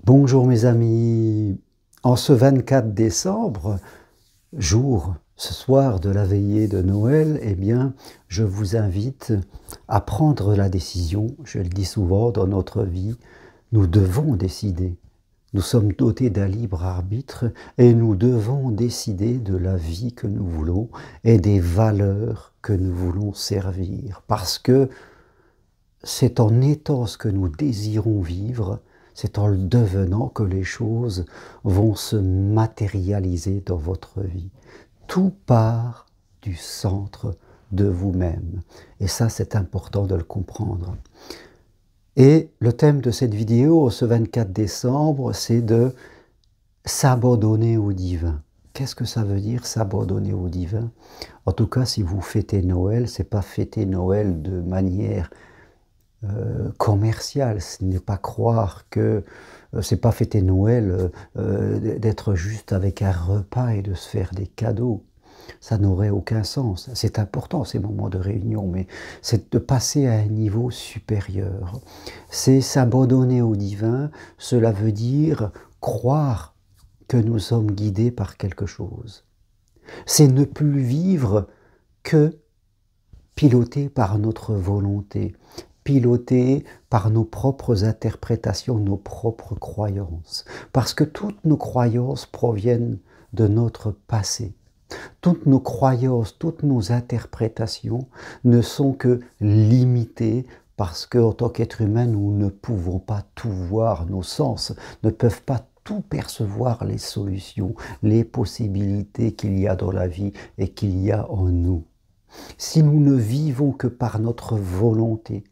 Bonjour mes amis, en ce 24 décembre, ce soir de la veillée de Noël, eh bien, je vous invite à prendre la décision. Je le dis souvent dans notre vie, nous devons décider. Nous sommes dotés d'un libre arbitre et nous devons décider de la vie que nous voulons et des valeurs que nous voulons servir. Parce que c'est en étant ce que nous désirons vivre, c'est en le devenant que les choses vont se matérialiser dans votre vie. Tout part du centre de vous-même. Et ça, c'est important de le comprendre. Et le thème de cette vidéo, ce 24 décembre, c'est de s'abandonner au divin. Qu'est-ce que ça veut dire, s'abandonner au divin? En tout cas, si vous fêtez Noël, c'est pas fêter Noël de manière commercial, ce n'est pas croire que c'est pas fêter Noël d'être juste avec un repas et de se faire des cadeaux. Ça n'aurait aucun sens. C'est important ces moments de réunion, mais c'est de passer à un niveau supérieur. C'est s'abandonner au divin, cela veut dire croire que nous sommes guidés par quelque chose. C'est ne plus vivre que piloté par notre volonté, piloté par nos propres interprétations, nos propres croyances. Parce que toutes nos croyances proviennent de notre passé. Toutes nos croyances, toutes nos interprétations ne sont que limitées parce qu'en tant qu'être humain, nous ne pouvons pas tout voir, nos sens ne peuvent pas tout percevoir les solutions, les possibilités qu'il y a dans la vie et qu'il y a en nous. Si nous ne vivons que par notre volonté,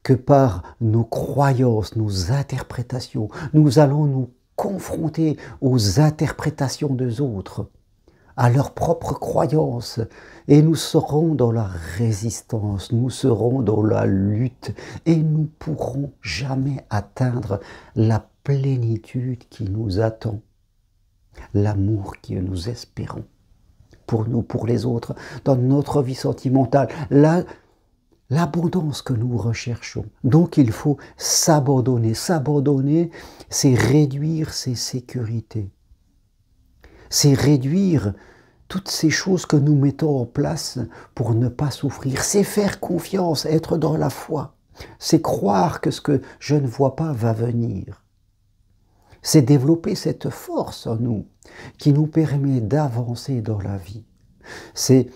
que par nos croyances, nos interprétations, nous allons nous confronter aux interprétations des autres, à leurs propres croyances, et nous serons dans la résistance, nous serons dans la lutte, et nous ne pourrons jamais atteindre la plénitude qui nous attend, l'amour que nous espérons pour nous, pour les autres, dans notre vie sentimentale, l'abondance que nous recherchons. Donc il faut s'abandonner. S'abandonner, c'est réduire ses sécurités. C'est réduire toutes ces choses que nous mettons en place pour ne pas souffrir. C'est faire confiance, être dans la foi. C'est croire que ce que je ne vois pas va venir. C'est développer cette force en nous qui nous permet d'avancer dans la vie. C'est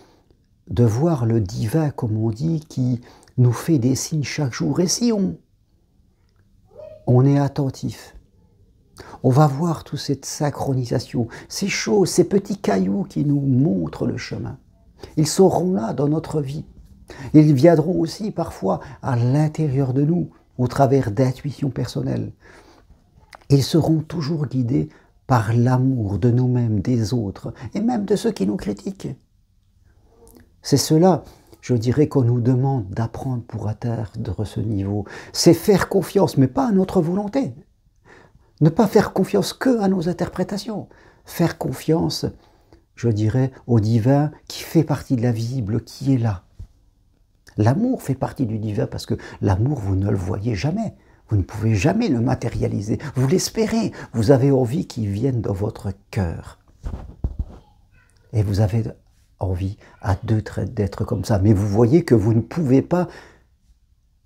de voir le divin, comme on dit, qui nous fait des signes chaque jour. Et si on est attentif, on va voir toute cette synchronisation, ces choses, ces petits cailloux qui nous montrent le chemin. Ils seront là dans notre vie. Ils viendront aussi parfois à l'intérieur de nous, au travers d'intuitions personnelles. Ils seront toujours guidés par l'amour de nous-mêmes, des autres, et même de ceux qui nous critiquent. C'est cela, je dirais, qu'on nous demande d'apprendre pour atteindre ce niveau. C'est faire confiance, mais pas à notre volonté. Ne pas faire confiance que à nos interprétations. Faire confiance, je dirais, au divin qui fait partie de l'invisible, qui est là. L'amour fait partie du divin parce que l'amour, vous ne le voyez jamais. Vous ne pouvez jamais le matérialiser. Vous l'espérez. Vous avez envie qu'il vienne dans votre cœur. Et vous avez envie à deux traits d'être comme ça. Mais vous voyez que vous ne pouvez pas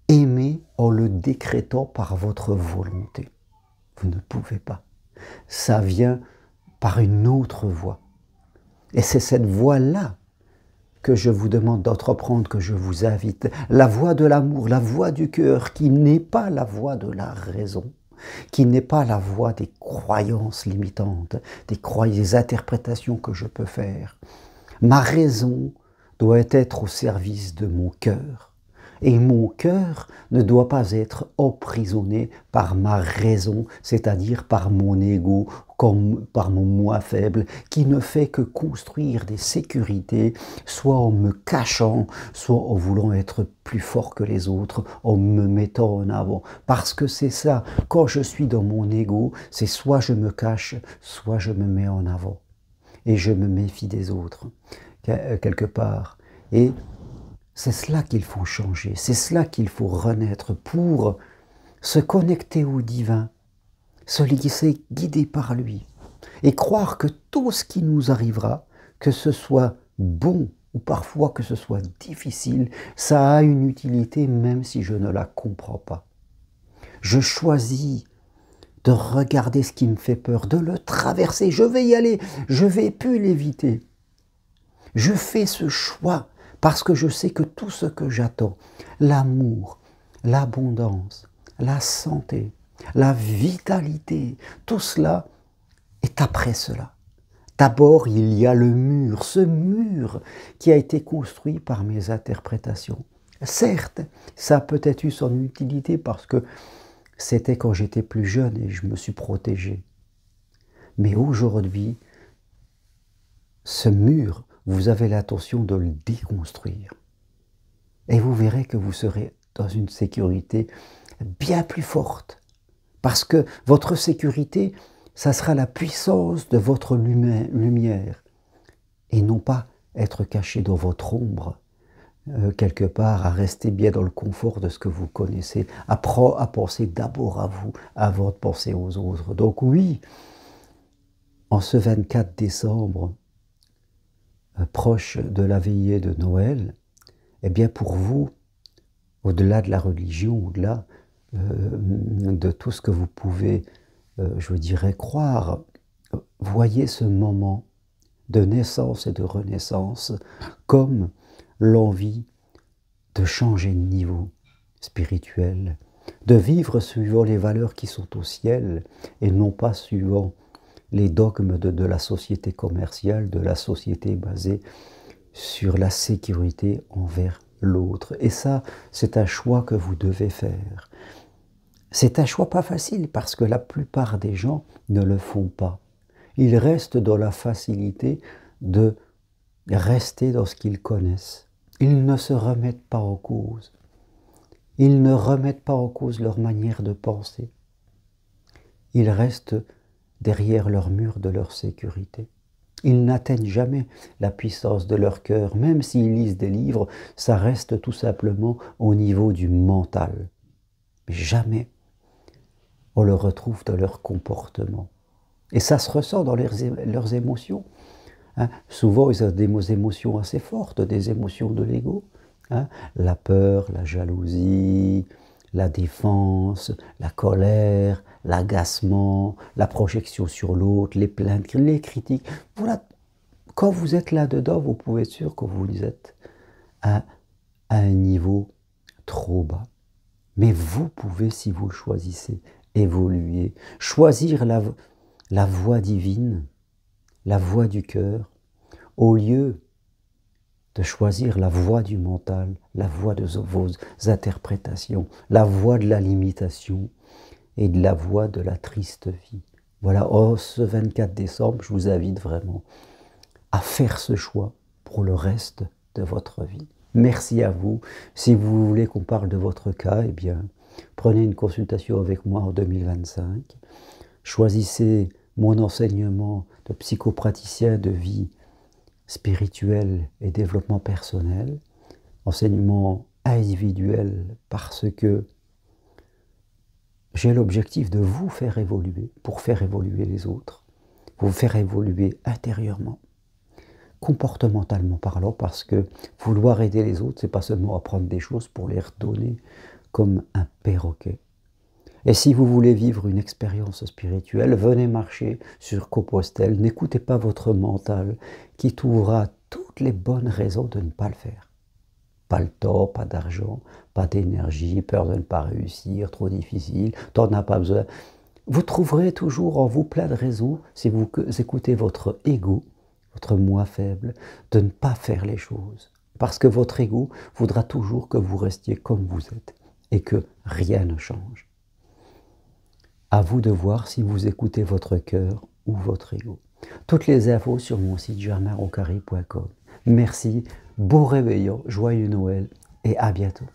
aimer en le décrétant par votre volonté. Vous ne pouvez pas. Ça vient par une autre voie. Et c'est cette voie-là que je vous demande d'entreprendre, que je vous invite. La voie de l'amour, la voie du cœur, qui n'est pas la voie de la raison, qui n'est pas la voie des croyances limitantes, des interprétations que je peux faire. Ma raison doit être au service de mon cœur. Et mon cœur ne doit pas être emprisonné par ma raison, c'est-à-dire par mon ego, comme par mon moi faible, qui ne fait que construire des sécurités, soit en me cachant, soit en voulant être plus fort que les autres, en me mettant en avant. Parce que c'est ça, quand je suis dans mon ego, c'est soit je me cache, soit je me mets en avant. Et je me méfie des autres, quelque part. Et c'est cela qu'il faut changer, c'est cela qu'il faut renaître pour se connecter au divin se laisser guider par lui et croire que tout ce qui nous arrivera, que ce soit bon ou parfois que ce soit difficile, ça a une utilité même si je ne la comprends pas. Je choisis de regarder ce qui me fait peur, de le traverser. Je vais y aller, je ne vais plus l'éviter. Je fais ce choix parce que je sais que tout ce que j'attends, l'amour, l'abondance, la santé, la vitalité, tout cela est après cela. D'abord, il y a le mur, ce mur qui a été construit par mes interprétations. Certes, ça a peut-être eu son utilité parce que c'était quand j'étais plus jeune et je me suis protégé. Mais aujourd'hui, ce mur, vous avez l'intention de le déconstruire. Et vous verrez que vous serez dans une sécurité bien plus forte. Parce que votre sécurité, ça sera la puissance de votre lumière. Et non pas être caché dans votre ombre, quelque part, à rester bien dans le confort de ce que vous connaissez. Apprends à penser d'abord à vous, avant de penser aux autres. Donc oui, en ce 24 décembre, proche de la veillée de Noël, eh bien pour vous, au-delà de la religion, au-delà de tout ce que vous pouvez, je dirais, croire, voyez ce moment de naissance et de renaissance comme l'envie de changer de niveau spirituel, de vivre suivant les valeurs qui sont au ciel et non pas suivant les dogmes de la société commerciale, de la société basée sur la sécurité envers l'autre. Et ça, c'est un choix que vous devez faire. C'est un choix pas facile parce que la plupart des gens ne le font pas. Ils restent dans la facilité de rester dans ce qu'ils connaissent. Ils ne se remettent pas en cause. Ils ne remettent pas en cause leur manière de penser. Ils restent derrière leur mur de leur sécurité. Ils n'atteignent jamais la puissance de leur cœur. Même s'ils lisent des livres, ça reste tout simplement au niveau du mental. Mais jamais on le retrouve dans leur comportement. Et ça se ressent dans leurs émotions. Hein. Souvent, ils ont des émotions assez fortes, des émotions de l'ego. Hein. La peur, la jalousie, la défense, la colère, l'agacement, la projection sur l'autre, les plaintes, les critiques. Voilà, quand vous êtes là-dedans, vous pouvez être sûr que vous êtes à un niveau trop bas. Mais vous pouvez, si vous le choisissez, évoluer, choisir la voie divine, la voie du cœur, au lieu de choisir la voie du mental, la voie de vos interprétations, la voie de la limitation et de la voie de la triste vie. Voilà, ce 24 décembre, je vous invite vraiment à faire ce choix pour le reste de votre vie. Merci à vous. Si vous voulez qu'on parle de votre cas, eh bien, prenez une consultation avec moi en 2025. Choisissez mon enseignement de psychopraticien de vie spirituelle et développement personnel, enseignement individuel parce que j'ai l'objectif de vous faire évoluer, pour faire évoluer les autres, vous faire évoluer intérieurement, comportementalement parlant, parce que vouloir aider les autres, c'est pas seulement apprendre des choses pour les redonner comme un perroquet. Et si vous voulez vivre une expérience spirituelle, venez marcher sur Compostelle. N'écoutez pas votre mental qui trouvera toutes les bonnes raisons de ne pas le faire. Pas le temps, pas d'argent, pas d'énergie, peur de ne pas réussir, trop difficile, t'en as pas besoin. Vous trouverez toujours en vous plein de raisons, si vous écoutez votre ego, votre moi faible, de ne pas faire les choses. Parce que votre ego voudra toujours que vous restiez comme vous êtes et que rien ne change. À vous de voir si vous écoutez votre cœur ou votre ego. Toutes les infos sur mon site germainroncari.com. Merci, bon réveillon, joyeux Noël et à bientôt.